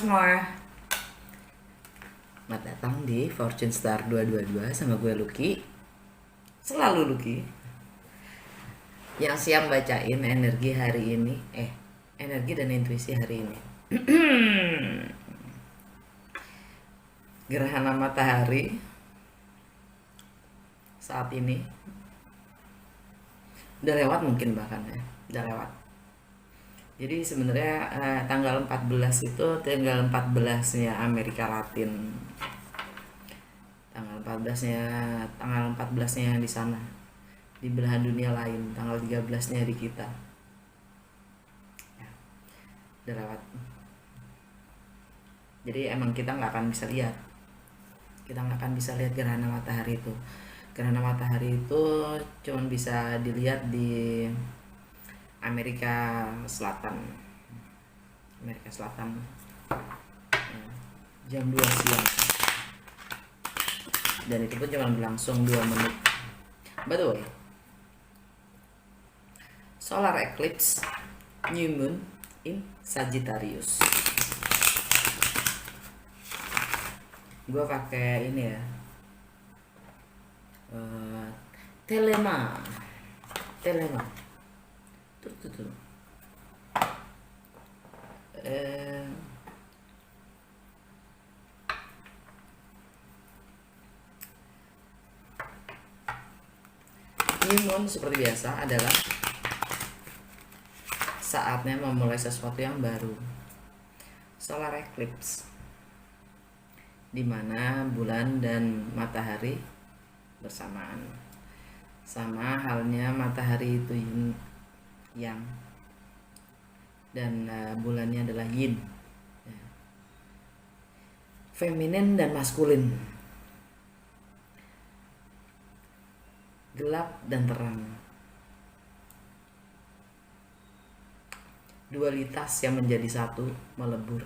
semua, selamat datang di Fortune Star 222 sama gue Lucky. Selalu Lucky yang siap bacain energi hari ini. Energi dan intuisi hari ini. Gerhana matahari saat ini udah lewat, mungkin bahkan ya udah lewat. Jadi sebenarnya tanggal 14 itu tanggal 14-nya Amerika Latin. Tanggal 14-nya di sana. Di belahan dunia lain, tanggal 13-nya di kita. Ya, udah lewat. Jadi emang kita nggak akan bisa lihat. Kita nggak akan bisa lihat gerhana matahari itu. Gerhana matahari itu cuma bisa dilihat di Amerika Selatan. Jam 2 siang. Dan itu pun cuma berlangsung 2 menit. By the way, solar eclipse new moon in Sagittarius. Gua pakai ini ya, Telema tuh. New moon seperti biasa adalah saatnya memulai sesuatu yang baru. Solar eclipse, di mana bulan dan matahari bersamaan. Sama halnya matahari itu yang dan bulannya adalah yin, feminin dan maskulin, gelap dan terang, dualitas yang menjadi satu melebur.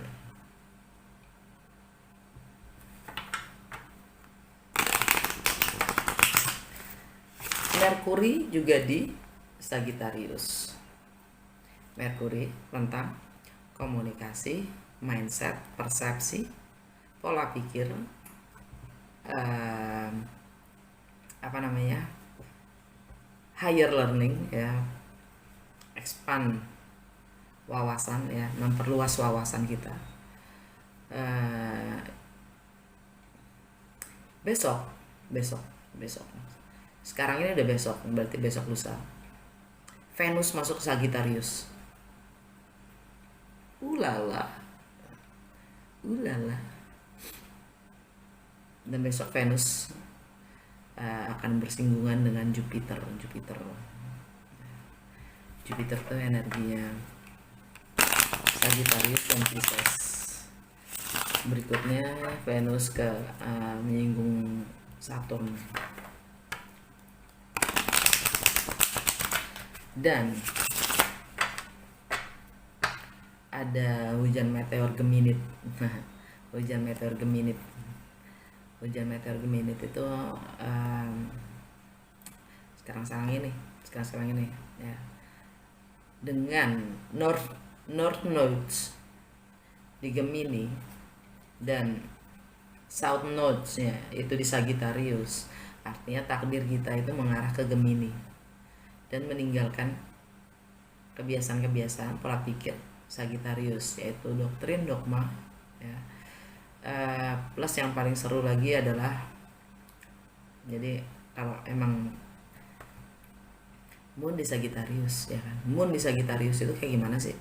Merkuri juga di Sagittarius. Merkuri tentang komunikasi, mindset, persepsi, pola pikir, higher learning ya, expand wawasan ya, memperluas wawasan kita. Besok. Sekarang ini udah besok, berarti besok lusa. Venus masuk ke Sagittarius. Ulala. Dan besok Venus akan bersinggungan dengan Jupiter. Jupiter tuh energinya Sagittarius dan Pisces. Berikutnya Venus ke menyinggung Saturn. Dan ada hujan meteor Geminid. Hujan meteor Geminid itu sekarang ini ya, dengan North Nodes di Gemini dan South Nodes-nya itu di Sagittarius. Artinya takdir kita itu mengarah ke Gemini dan meninggalkan kebiasaan pola pikir Sagittarius, yaitu doktrin, dogma ya. Plus yang paling seru lagi adalah, jadi kalau emang moon di Sagittarius ya kan, moon di Sagittarius itu kayak gimana sih?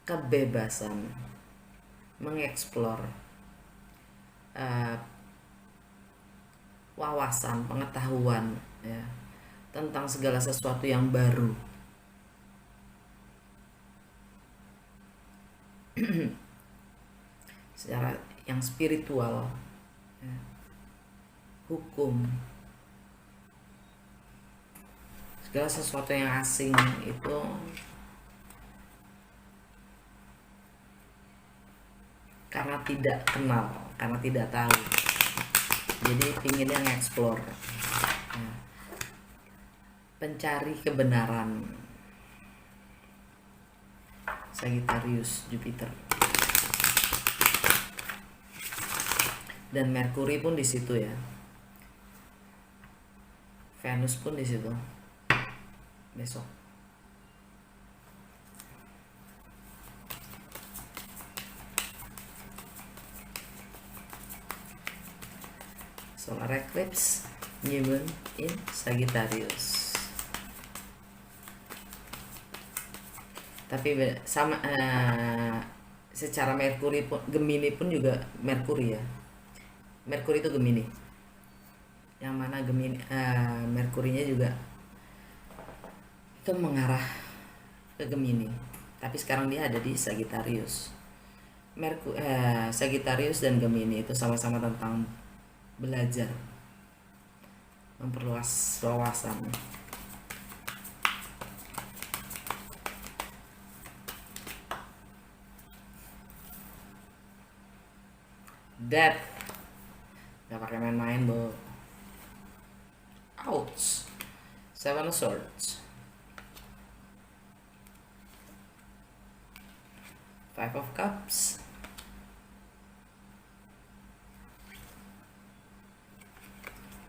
Kebebasan mengeksplor wawasan, pengetahuan ya, tentang segala sesuatu yang baru. Secara yang spiritual ya, hukum, segala sesuatu yang asing itu karena tidak kenal, karena tidak tahu, jadi pinginnya nge-explore ya, pencari kebenaran. Sagittarius, Jupiter. Dan Merkuri pun di situ ya. Venus pun di situ. Besok. Solar eclipse, new moon in Sagittarius. Tapi sama secara Merkuri pun, Gemini pun juga Merkuri ya. Merkuri itu Gemini. Yang mana Gemini, Merkurinya juga itu mengarah ke Gemini. Tapi sekarang dia ada di Sagittarius. Sagittarius dan Gemini itu sama-sama tentang belajar, memperluas wawasan. Death, gak pakai main-main bro. Ouch. Seven of Swords, Five of Cups,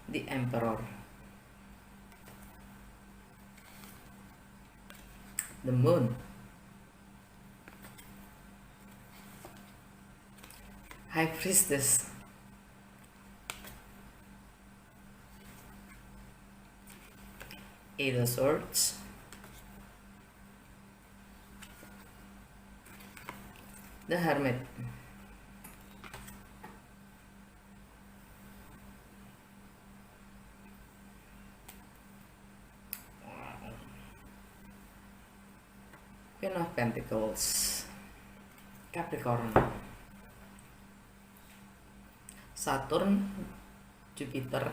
the Emperor, the Moon, High Priestess, Eight of Swords, the Hermit, Queen of Pentacles, Capricorn, Saturn, Jupiter,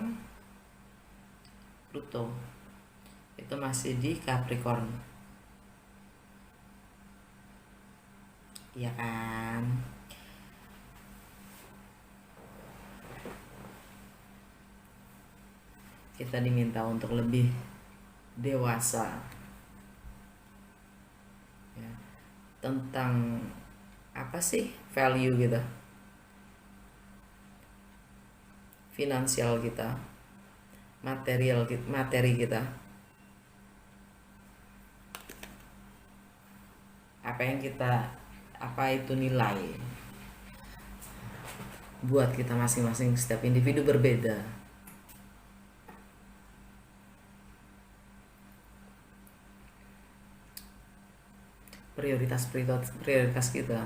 Pluto itu masih di Capricorn, iya kan? Kita diminta untuk lebih dewasa ya, tentang apa sih value kita, finansial kita, materi kita, apa itu nilai buat kita masing-masing. Setiap individu berbeda. Prioritas kita,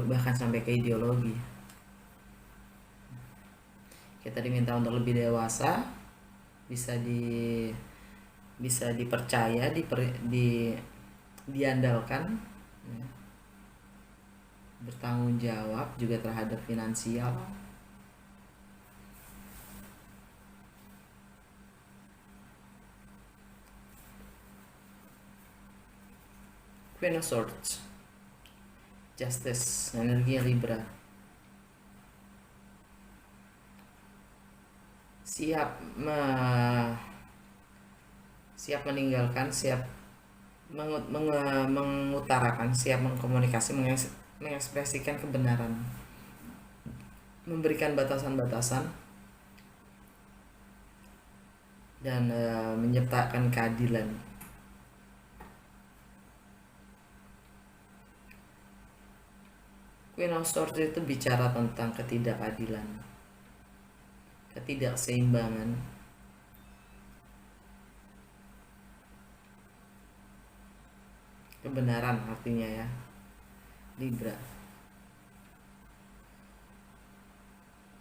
bahkan sampai ke ideologi. Kita diminta untuk lebih dewasa, bisa dipercaya, diandalkan, bertanggung jawab juga terhadap finansial. Queen of Swords, Justice, energi Libra, siap meninggalkan, siap mengutarakan, siap mengkomunikasi, mengekspresikan kebenaran, memberikan batasan-batasan, dan menyertakan keadilan. Queen of Swords itu bicara tentang ketidakadilan, ketidakseimbangan, kebenaran artinya ya, Libra.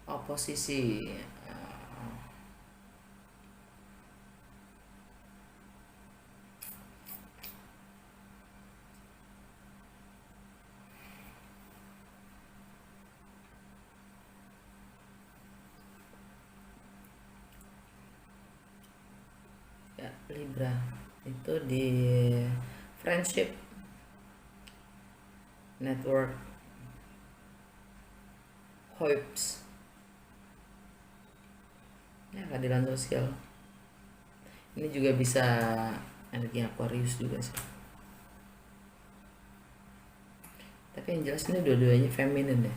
Oposisi, ya, Libra itu di friendship, network, hopes, ya, keadilan sosial. Ini juga bisa energi Aquarius juga sih. Tapi yang jelas ini dua-duanya feminin ya.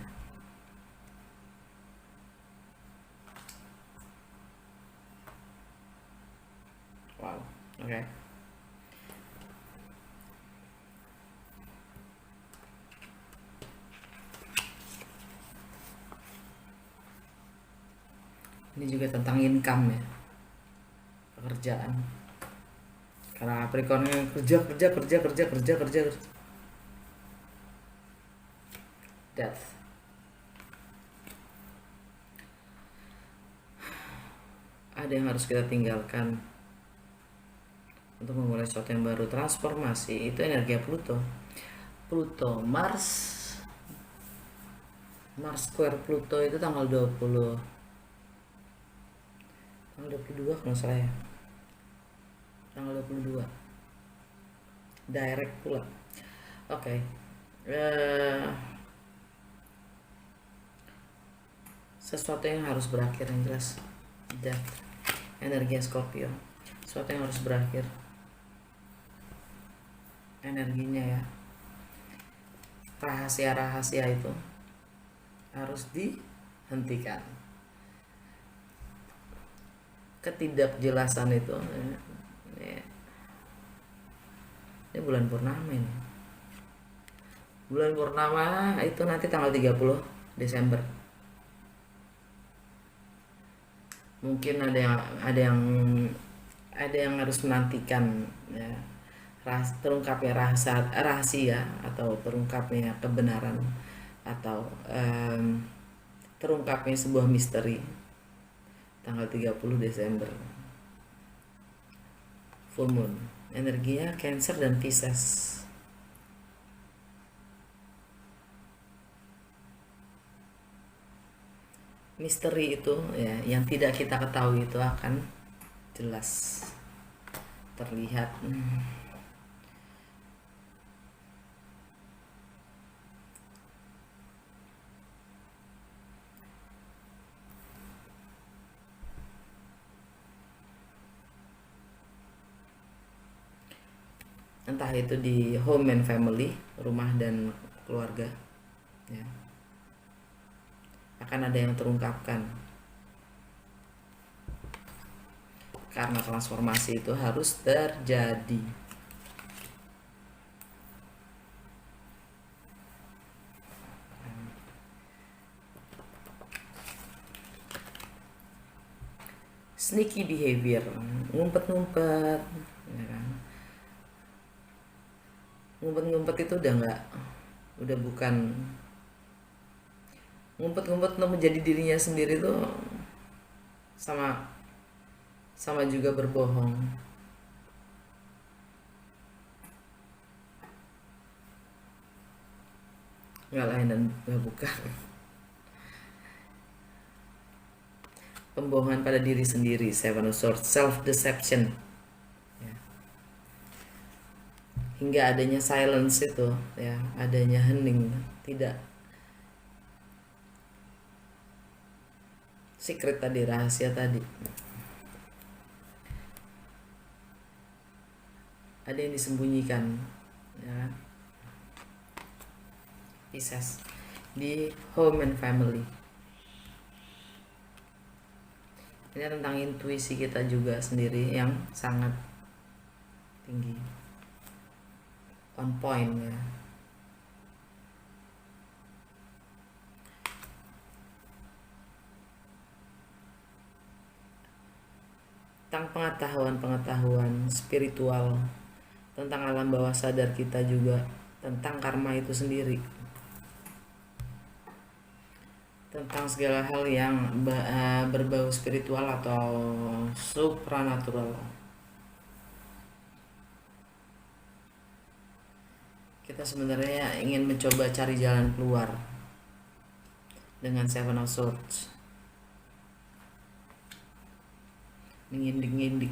Wow, oke. Ini juga tentang income ya, pekerjaan. Karena Capricorn yang kerja kerja kerja kerja kerja kerja. Death. Ada yang harus kita tinggalkan untuk memulai sesuatu yang baru. Transformasi itu energi Pluto. Pluto, Mars square Pluto itu tanggal 22 kalau nggak salah ya, tanggal 22 direct pula. Oke. Sesuatu yang harus berakhir yang jelas. Death, energi Scorpio, sesuatu yang harus berakhir energinya ya. Rahasia-rahasia itu harus dihentikan. Ketidakjelasan itu ini bulan purnama ini. Bulan purnama itu nanti tanggal 30 Desember. Mungkin ada yang harus menantikan ya, terungkapnya rahasia atau terungkapnya kebenaran atau terungkapnya sebuah misteri tanggal 30 Desember. Full moon, energinya Cancer dan Pisces. Misteri itu ya yang tidak kita ketahui itu akan jelas terlihat. Entah itu di home and family, rumah dan keluarga ya, akan ada yang terungkapkan karena transformasi itu harus terjadi. Sneaky behavior, ngumpet-ngumpet ya kan. Ngumpet-ngumpet itu udah bukan ngumpet-ngumpet untuk menjadi dirinya sendiri tuh sama juga berbohong. Nggak lain dan nggak bukan. Pembohongan pada diri sendiri, Seven of Swords, self deception ya. Hingga adanya silence itu ya, adanya hening, tidak secret tadi, rahasia tadi. Ada yang disembunyikan ya. Pisces di home and family. Ini tentang intuisi kita juga sendiri yang sangat tinggi, on point ya. Tentang pengetahuan spiritual, tentang alam bawah sadar kita juga, tentang karma itu sendiri, tentang segala hal yang berbau spiritual atau supranatural. Kita sebenarnya ingin mencoba cari jalan keluar dengan Seven of Swords, mengindik-indik.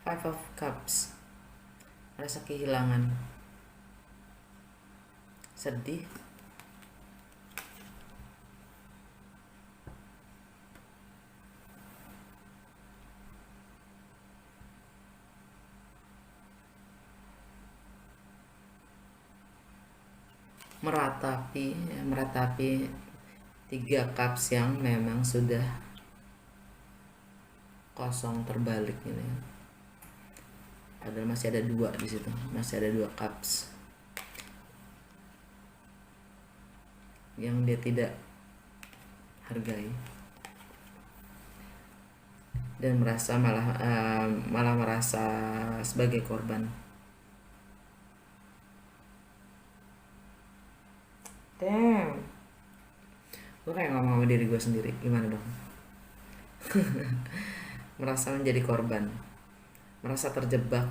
Five of Cups, rasa kehilangan, sedih, meratapi 3 cups yang memang sudah kosong terbalik ini. Padahal masih ada 2 di situ, masih ada 2 cups yang dia tidak hargai dan malah merasa sebagai korban. Damn, gue kayak ngomong sama diri gue sendiri, gimana dong? Merasa menjadi korban, merasa terjebak,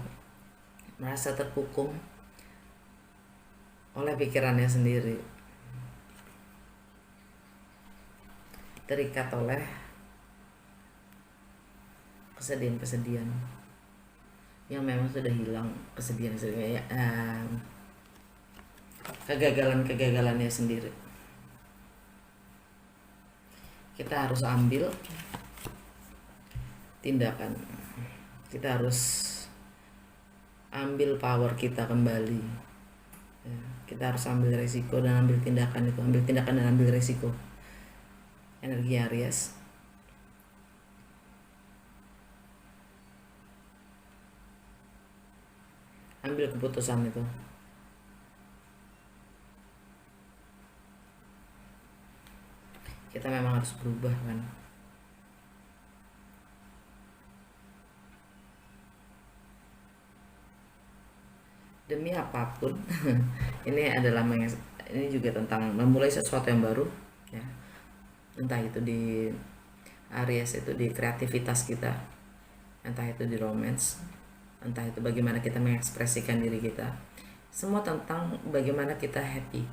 merasa terkukung oleh pikirannya sendiri, terikat oleh kesedihan-kesedihan yang memang sudah hilang, kegagalannya sendiri. Kita harus ambil tindakan, kita harus ambil power kita kembali. Kita harus ambil resiko dan ambil tindakan itu, ambil tindakan dan ambil resiko. Energi Aries, ambil keputusan itu. Kita memang harus berubah kan. Demi apapun. Ini juga tentang memulai sesuatu yang baru ya. Entah itu di Aries itu di kreativitas kita, entah itu di romance, entah itu bagaimana kita mengekspresikan diri kita. Semua tentang bagaimana kita happy.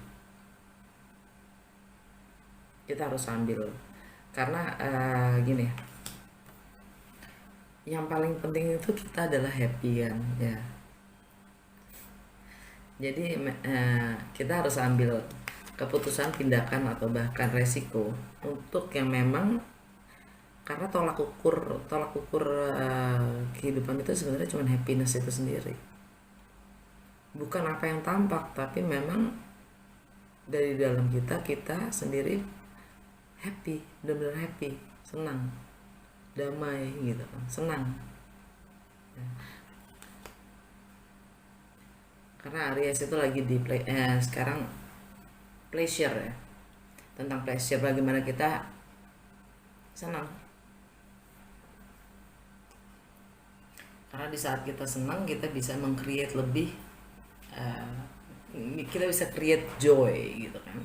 Kita harus ambil, karena gini, yang paling penting itu kita adalah happy kan ya. Jadi kita harus ambil keputusan, tindakan, atau bahkan resiko untuk yang memang, karena tolak ukur kehidupan itu sebenarnya cuma happiness itu sendiri, bukan apa yang tampak, tapi memang dari dalam kita sendiri happy, benar-benar happy, senang, damai gitu kan, senang ya. Karena Aries itu lagi di sekarang pleasure ya, tentang pleasure, bagaimana kita senang. Karena di saat kita senang kita bisa meng-create lebih, kita bisa create joy gitu kan.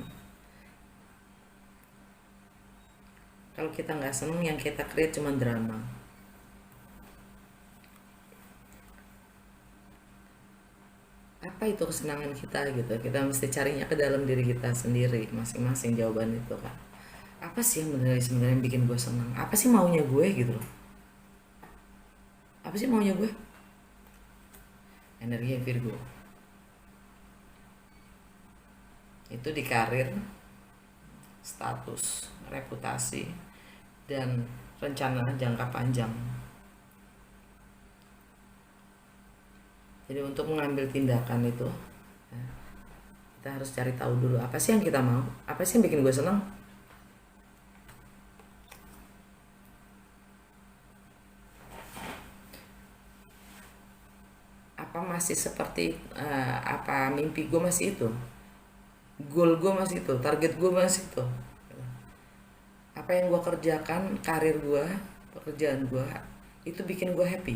Kalau kita nggak senang, yang kita create cuma drama. Apa itu kesenangan kita gitu, kita mesti carinya ke dalam diri kita sendiri masing-masing jawaban itu kan. Apa sih yang sebenarnya bikin gue senang, apa sih maunya gue gitu loh, apa sih maunya gue. Energi Virgo itu di karir, status, reputasi, dan rencana jangka panjang. Jadi untuk mengambil tindakan itu kita harus cari tahu dulu apa sih yang kita mau, apa sih yang bikin gue senang. Apa masih seperti apa mimpi gue masih itu, goal gue masih itu, target gue masih itu. Apa yang gue kerjakan, karir gue, pekerjaan gue itu bikin gue happy.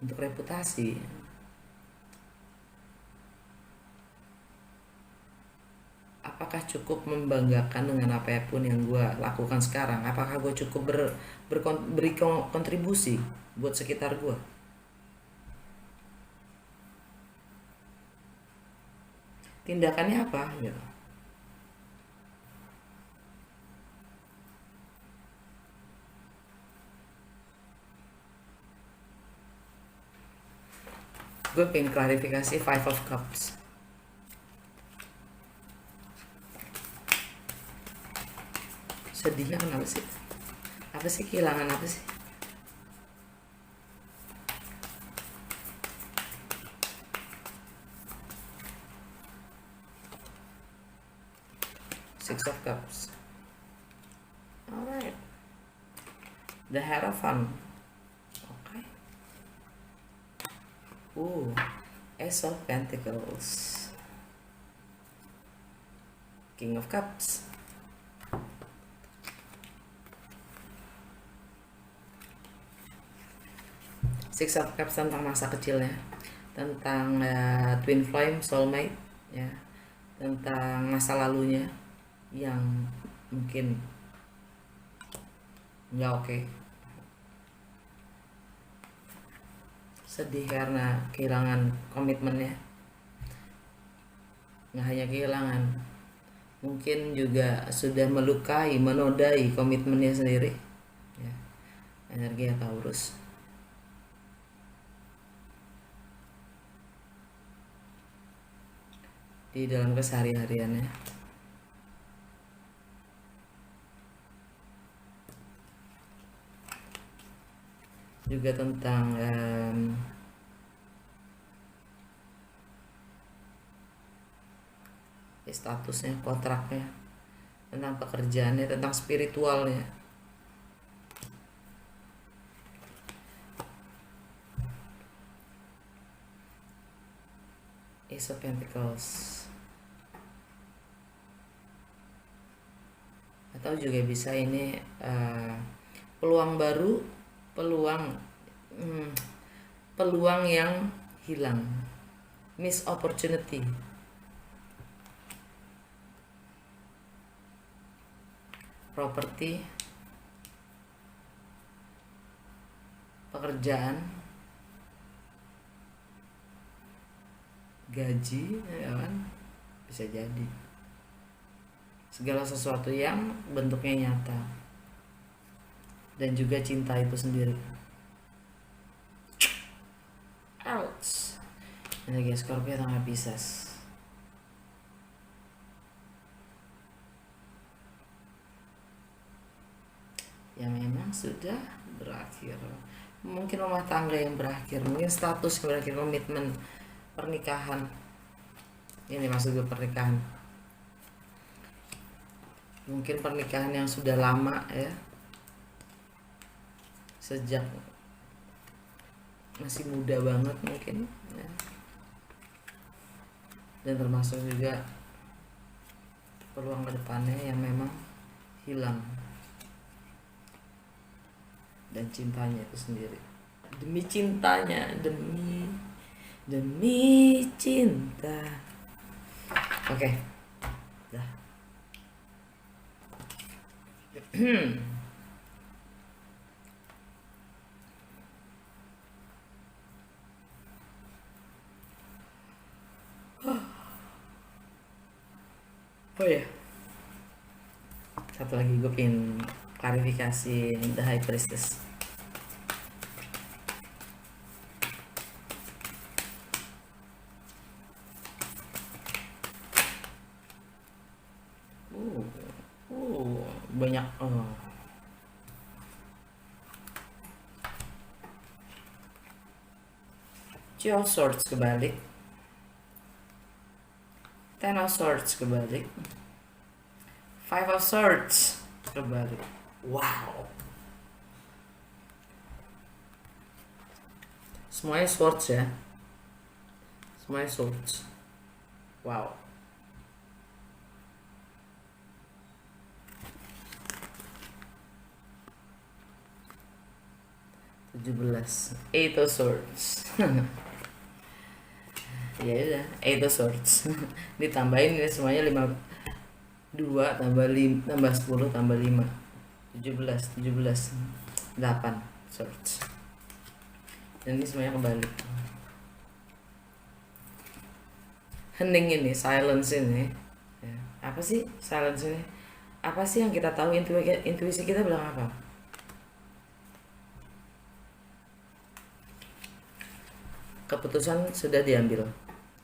Untuk reputasi, apakah cukup membanggakan dengan apapun yang gue lakukan sekarang? Apakah gue cukup beri kontribusi buat sekitar gue? Tindakannya apa gitu. Gue pengen klarifikasi 5 of Cups. Sedihnya kenapa sih? Apa sih, kehilangan apa sih? Six of Cups. Alright. The Hierophant. Okay. Ace of Pentacles. King of Cups. Six of Cups tentang masa kecilnya, tentang twin flame, soulmate, ya, tentang masa lalunya yang mungkin nggak oke. Sedih karena kehilangan komitmennya. Nggak hanya kehilangan, mungkin juga sudah melukai, menodai komitmennya sendiri, ya. Energi Taurus. Di dalam kesehari-hariannya. Juga tentang statusnya, kontraknya, tentang pekerjaannya, tentang spiritualnya. Ace of Pentacles. Atau juga bisa ini peluang baru, peluang yang hilang, miss opportunity. Properti, pekerjaan, gaji, ya kan, bisa jadi segala sesuatu yang bentuknya nyata, dan juga cinta itu sendiri. Ouch. Energi Scorpio tengah Pisces. Yang memang sudah berakhir. Mungkin rumah tangga yang berakhir, mungkin status yang berakhir, komitmen, pernikahan. Ini maksud gue pernikahan. Mungkin pernikahan yang sudah lama, ya, sejak masih muda banget mungkin, ya. Dan termasuk juga peluang kedepannya yang memang hilang, dan cintanya itu sendiri, demi cintanya, demi cinta. Oke. Dah. Oh ya, satu lagi gue pengen klarifikasi The High Priestess. Banyak. Two of Swords kebalik, Ten of Swords kebalik, Five of Swords kebalik. Wow. Semuanya swords, ya. Semuanya swords. Wow. Eight of Swords. Ya udah, Eight of Swords. Ditambahin ini semuanya 2 tambah 5 tambah 10 tambah 5 17 8 Swords. Dan ini semuanya kebalik. Hening ini, silence ini, ya. Apa sih silence ini? Apa sih yang kita tahu? Intuisi kita bilang apa? Keputusan sudah diambil,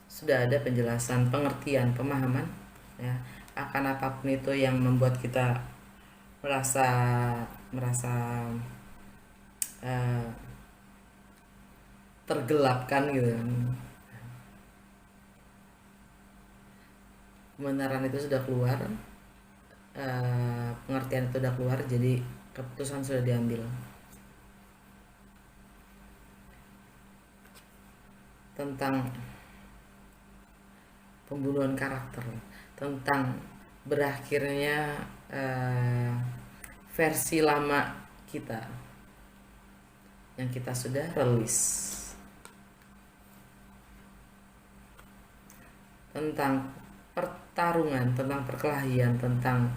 sudah ada penjelasan, pengertian, pemahaman, ya, akan apapun itu yang membuat kita merasa tergelapkan gitu. Kebenaran itu sudah keluar, pengertian itu udah keluar, jadi keputusan sudah diambil tentang pembunuhan karakter, tentang berakhirnya versi lama kita yang kita sudah rilis, tentang pertarungan, tentang perkelahian, tentang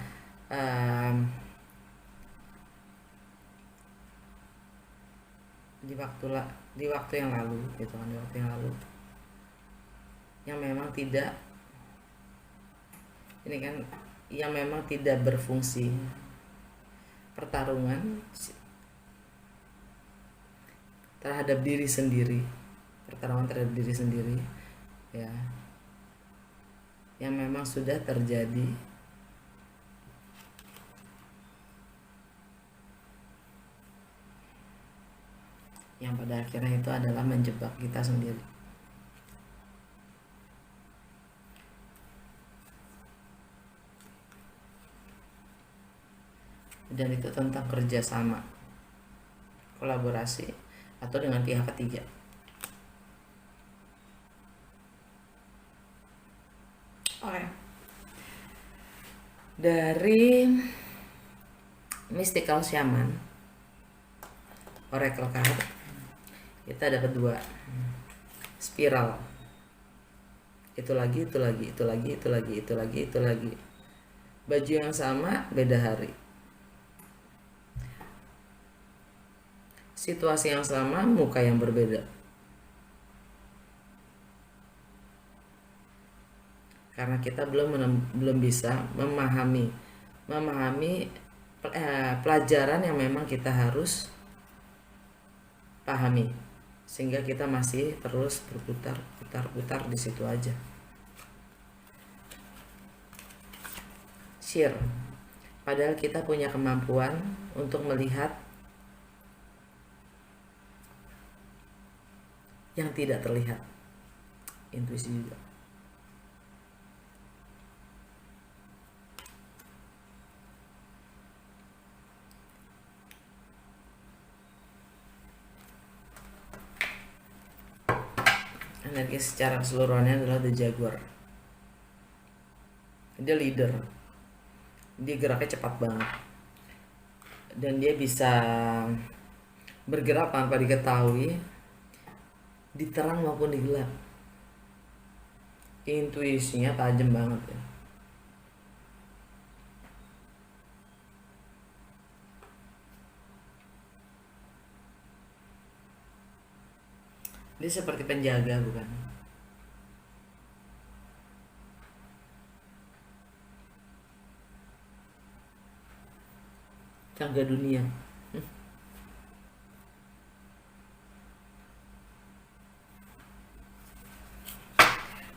di waktu yang lalu gitu kan, di waktu yang lalu yang memang tidak ini kan yang memang tidak berfungsi, pertarungan terhadap diri sendiri, pertarungan terhadap diri sendiri ya, yang memang sudah terjadi yang pada akhirnya itu adalah menjebak kita sendiri. Dan itu tentang kerjasama, kolaborasi, atau dengan pihak ketiga. Oke. Dari Mystical Shaman, Oracle card, kita dapat 2 spiral. Itu lagi, itu lagi, itu lagi, itu lagi, itu lagi, itu lagi. Baju yang sama, beda hari. Situasi yang sama, muka yang berbeda. Karena kita belum bisa memahami pelajaran yang memang kita harus pahami, sehingga kita masih terus berputar di situ aja. Share. Padahal kita punya kemampuan untuk melihat yang tidak terlihat. Intuisi juga. Energi secara keseluruhannya adalah The Jaguar. Dia leader. Dia geraknya cepat banget. Dan dia bisa bergerak tanpa diketahui, di terang maupun di gelap. Intuisinya tajam banget ya. Dia seperti penjaga, bukan? Jaga dunia.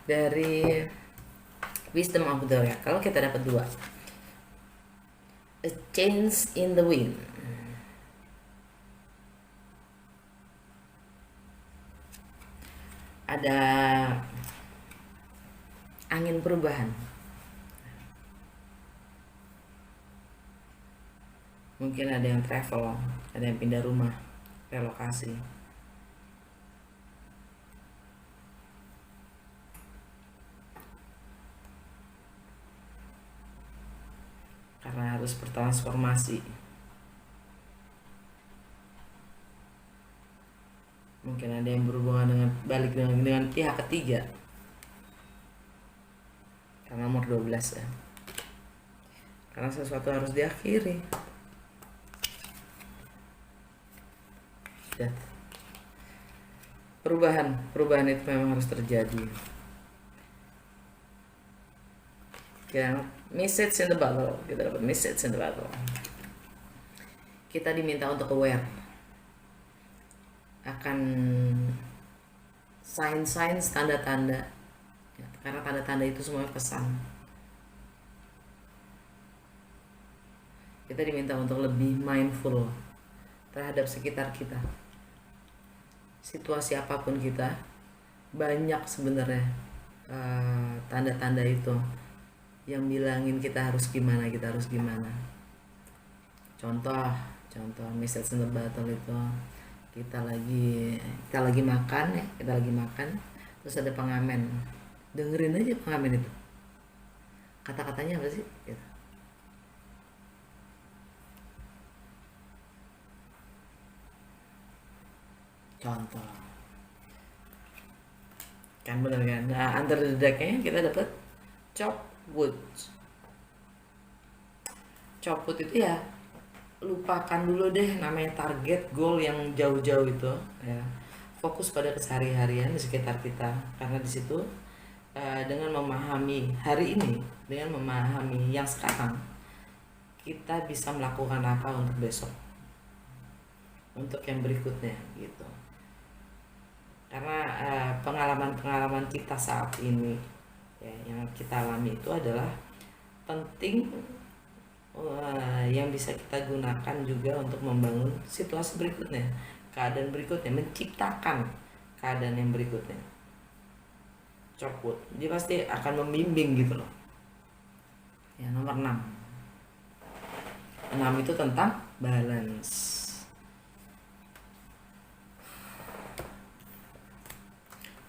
Dari Wisdom of the Oracle kita dapat 2. A Change in the Wind. Ada angin perubahan. Mungkin ada yang travel, ada yang pindah rumah, relokasi. Karena harus bertransformasi. Mungkin ada yang berhubungan dengan balik dengan pihak ketiga. Karena nomor 12 ya. Karena sesuatu harus diakhiri. Ya. Perubahan itu memang harus terjadi. Ya, message in the battle. Kita dapat message in the battle. Kita diminta untuk aware akan sign-sign, tanda-tanda ya, karena tanda-tanda itu semua pesan. Kita diminta untuk lebih mindful terhadap sekitar kita, situasi apapun kita, banyak sebenarnya tanda-tanda itu yang bilangin kita harus gimana, contoh message in the bottle itu, kita lagi makan ya, terus ada pengamen, dengerin aja pengamen itu kata-katanya apa sih gitu. Contoh kan, bener kan. Nah, under the deck-nya kita dapat chop wood itu ya, lupakan dulu deh namanya target goal yang jauh-jauh itu ya, fokus pada keseharian di sekitar kita, karena di situ dengan memahami hari ini, dengan memahami yang sekarang, kita bisa melakukan apa untuk besok, untuk yang berikutnya gitu. Karena pengalaman-pengalaman kita saat ini ya, yang kita alami itu adalah penting, yang bisa kita gunakan juga untuk membangun situasi berikutnya, keadaan berikutnya, menciptakan keadaan yang berikutnya. Cokwood dia pasti akan membimbing gitu loh ya. Nomor 6 itu tentang balance.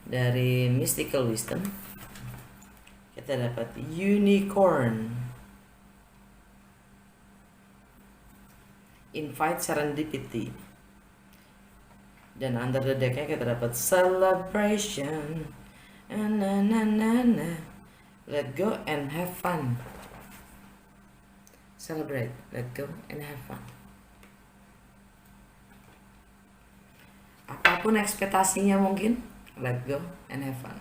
Dari Mystical Wisdom kita dapat unicorn, invite serendipity, dan under the deck-nya kita dapat celebration, let go and have fun. Celebrate, let go and have fun. Apapun ekspektasinya mungkin, let go and have fun.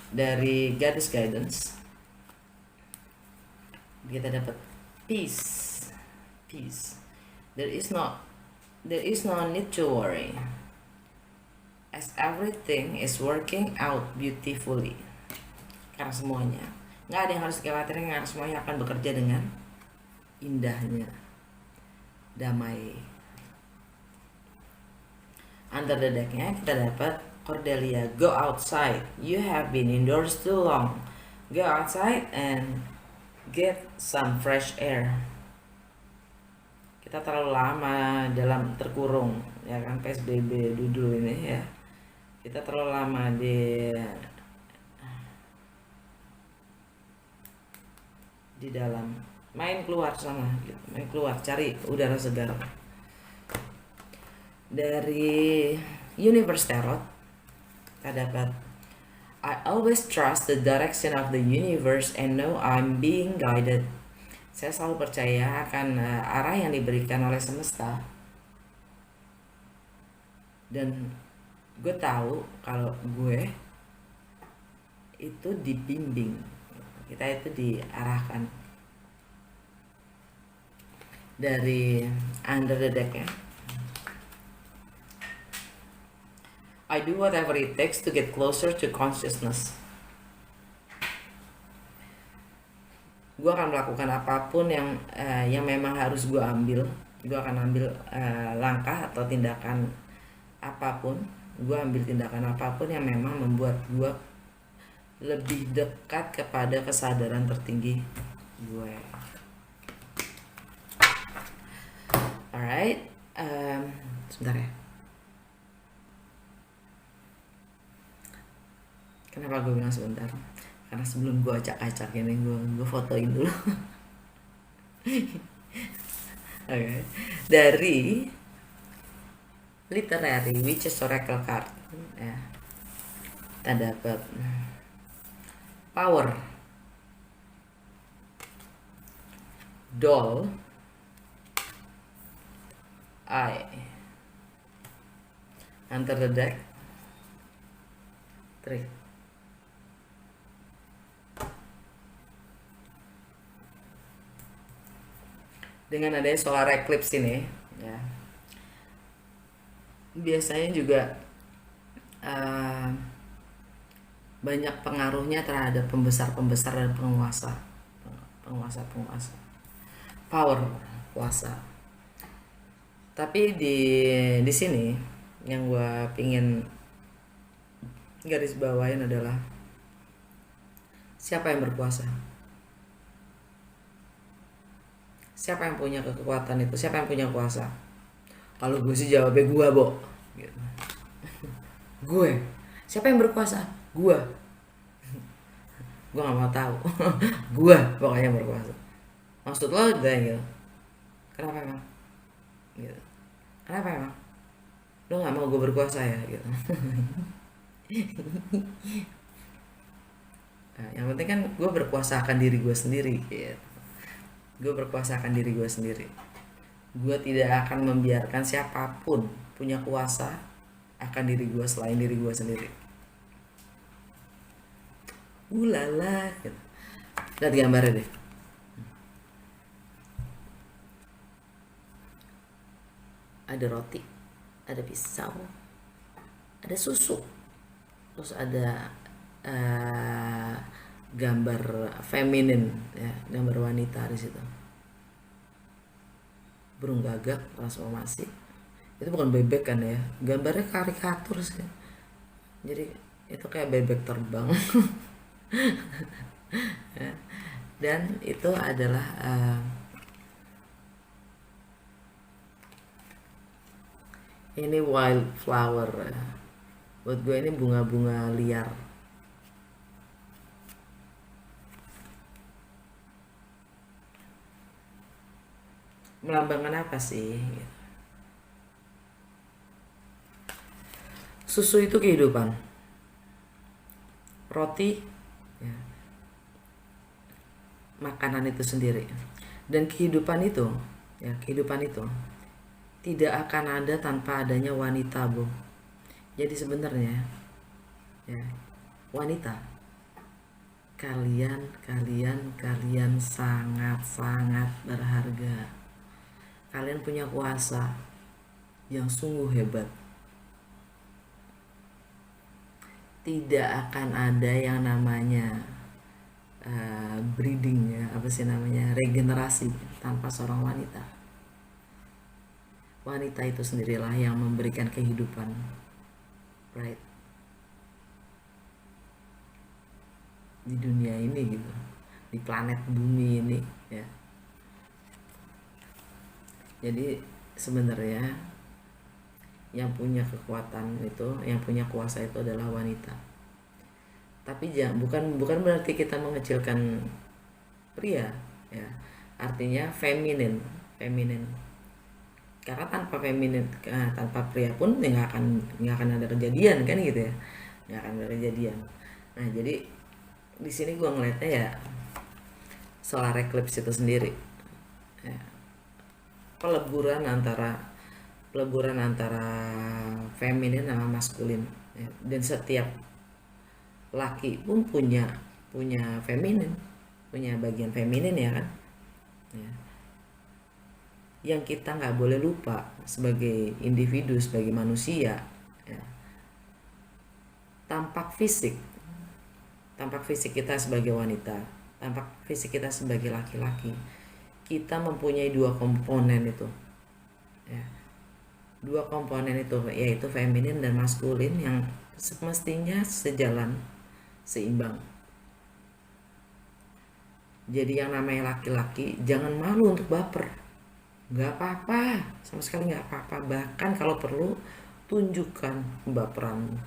Dari Goddess Guidance kita dapat peace. There is no need to worry, as everything is working out beautifully. Karena semuanya, nggak ada yang harus dikhawatirkan, karena semuanya akan bekerja dengan indahnya, damai. Under the deck-nya kita dapat Cordelia, go outside. You have been indoors too long. Go outside and get some fresh air. Kita terlalu lama dalam terkurung ya kan, PSBB dulu ini ya. Kita terlalu lama di dalam. Main keluar sana gitu. Main keluar, cari udara segar. Dari Universe Tarot kita dapat I always trust the direction of the universe and know I'm being guided. Saya selalu percaya akan arah yang diberikan oleh semesta, dan gue tahu kalau gue itu dibimbing, kita itu diarahkan. Dari under the deck ya, I do whatever it takes to get closer to consciousness. Gue akan melakukan apapun yang memang harus gue ambil. Gue akan ambil langkah atau tindakan apapun. Gue ambil tindakan apapun yang memang membuat gue lebih dekat kepada kesadaran tertinggi gue. Alright, sebentar ya. Kenapa gue bilang sebentar? Karena sebelum gue acak-acak ini, gue fotoin dulu. Okay. Dari Literary Witches Oracle card ya, kita dapat Power, Doll, Eye, under the deck, 3. Dengan adanya solar eclipse ini ya, biasanya juga banyak pengaruhnya terhadap pembesar dan penguasa, power, kuasa. Tapi di sini yang gue pingin garis bawain adalah Siapa yang berkuasa? Siapa yang punya kekuatan itu? Siapa yang punya kuasa? Kalau gue sih jawabnya gue, Bo. Gitu. Gue. Siapa yang berkuasa? Gue. Gue gak mau tahu. Gue pokoknya yang berkuasa. Maksud lo udah gitu. Kenapa emang? Gitu. Kenapa emang? Lo gak mau gue berkuasa ya? Gitu. Nah, yang penting kan gue berkuasa akan diri gue sendiri gitu. Gue berkuasa akan diri gue sendiri. Gue tidak akan membiarkan siapapun punya kuasa akan diri gue selain diri gue sendiri. Ulala gitu. Lihat gambarnya deh. Ada roti, ada pisau, ada susu, terus ada gambar feminin ya, gambar wanita di situ. Burung gagak transformasi. Itu bukan bebek kan ya, gambarnya karikatur sih. Jadi itu kayak bebek terbang. Ya. Dan itu adalah ini wildflower. Buat gue ini bunga-bunga liar. Melambangkan apa sih? Susu itu kehidupan. Roti ya, makanan itu sendiri. Dan kehidupan itu, ya kehidupan itu tidak akan ada tanpa adanya wanita, Bu. Jadi sebenarnya ya, wanita, kalian sangat berharga. Kalian punya kuasa yang sungguh hebat. Tidak akan ada yang namanya breeding ya, apa sih namanya, regenerasi tanpa seorang wanita. Wanita itu sendirilah yang memberikan kehidupan, right, di dunia ini gitu, di planet bumi ini ya. Jadi sebenarnya yang punya kekuatan itu, yang punya kuasa itu adalah wanita. Tapi bukan berarti kita mengecilkan pria ya. Artinya feminin. Karena tanpa tanpa pria pun ya nggak akan ada kejadian kan gitu ya. Nggak akan ada kejadian. Nah, jadi di sini gue ngeliatnya ya solar eclipse itu sendiri. Ya, peleburan antara feminin sama maskulin ya. Dan setiap laki pun punya feminin, punya bagian feminin ya kan ya. Yang kita nggak boleh lupa sebagai individu, sebagai manusia ya, tampak fisik kita sebagai wanita, tampak fisik kita sebagai laki-laki, kita mempunyai dua komponen itu ya. Dua komponen itu yaitu feminin dan maskulin yang semestinya sejalan, seimbang. Jadi yang namanya laki-laki jangan malu untuk baper. Gak apa-apa, sama sekali gak apa-apa. Bahkan kalau perlu tunjukkan kebaperanmu.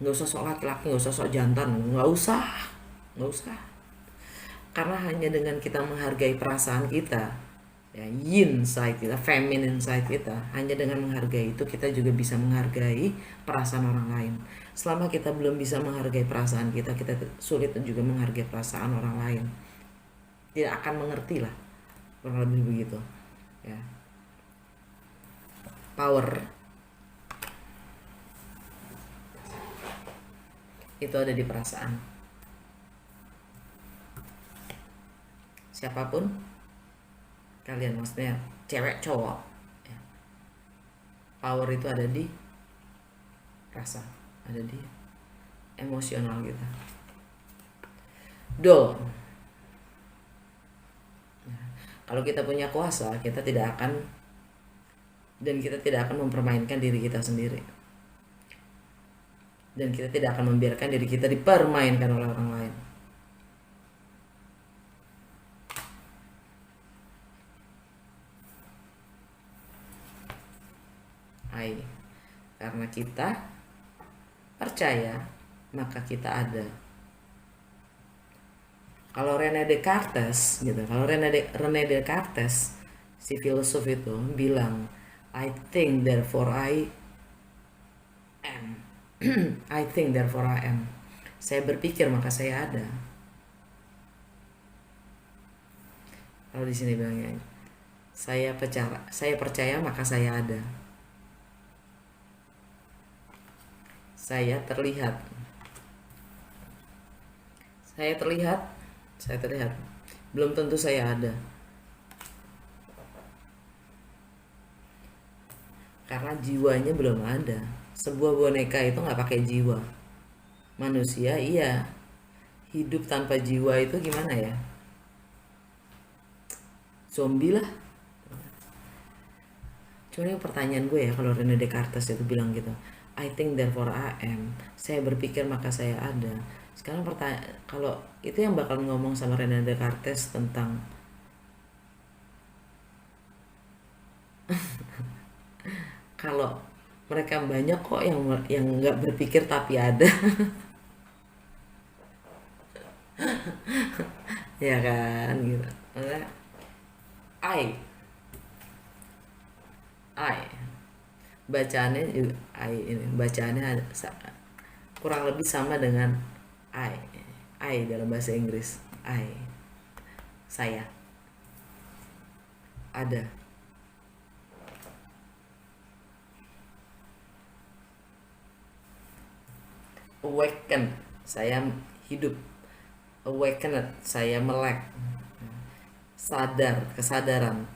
Gak usah sok laki-laki, gak usah sok jantan, gak usah. Karena hanya dengan kita menghargai perasaan kita ya, yin side kita, feminine side kita, hanya dengan menghargai itu kita juga bisa menghargai perasaan orang lain. Selama kita belum bisa menghargai perasaan kita sulit juga menghargai perasaan orang lain. Tidak akan mengerti lah, kurang lebih begitu ya. Power itu ada di perasaan. Siapapun kalian, maksudnya cewek cowok ya, power itu ada di rasa, ada di emosional kita. Kalau kita punya kuasa, kita tidak akan mempermainkan diri kita sendiri, dan kita tidak akan membiarkan diri kita dipermainkan oleh orang lain. I. Karena kita percaya, maka kita ada. Kalau Rene Descartes gitu, kalau Rene Descartes, si filsuf itu bilang, I think therefore I am. I think therefore I am. Saya berpikir maka saya ada. Kalau di sini bilangnya, saya percaya maka saya ada. Saya terlihat. Belum tentu saya ada. Karena jiwanya belum ada. Sebuah boneka itu nggak pakai jiwa. Manusia iya. Hidup tanpa jiwa itu gimana ya? Zombie lah. Cuma ini pertanyaan gue ya, kalau Rene Descartes itu bilang gitu, I think therefore I am. Saya berpikir maka saya ada. Sekarang kalau itu yang bakal ngomong sama Rene Descartes tentang kalau mereka banyak kok yang nggak berpikir tapi ada. Ya kan gitu. Maksudnya, I I bacaannya juga kurang lebih sama dengan I dalam bahasa Inggris. Saya ada. Awaken, saya hidup. Awakened, saya melek. Kesadaran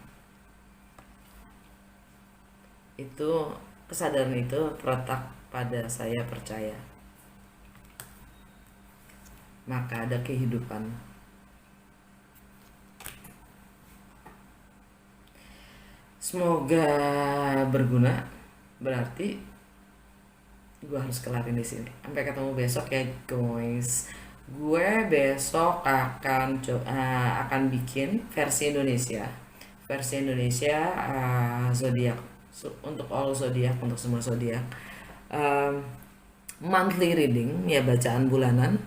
itu, kesadaran itu terletak pada saya percaya, maka ada kehidupan. Semoga berguna. Berarti gue harus kelarin di sini. Sampai ketemu besok ya guys. Gue besok akan bikin versi Indonesia. Zodiak, untuk all zodiak, untuk semua zodiak. Monthly reading ya, bacaan bulanan,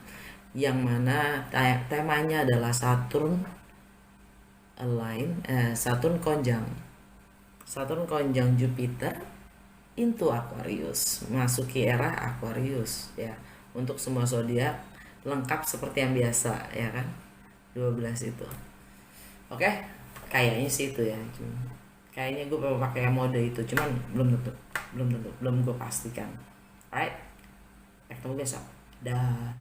yang mana temanya adalah Saturn konjang Jupiter into Aquarius, masuki era Aquarius ya. Untuk semua zodiak lengkap seperti yang biasa ya kan, 12 itu. Oke, kayaknya sih itu ya. Kayaknya gue pakai mode itu, cuman belum gue pastikan. Alright, ketemu besok. Dah.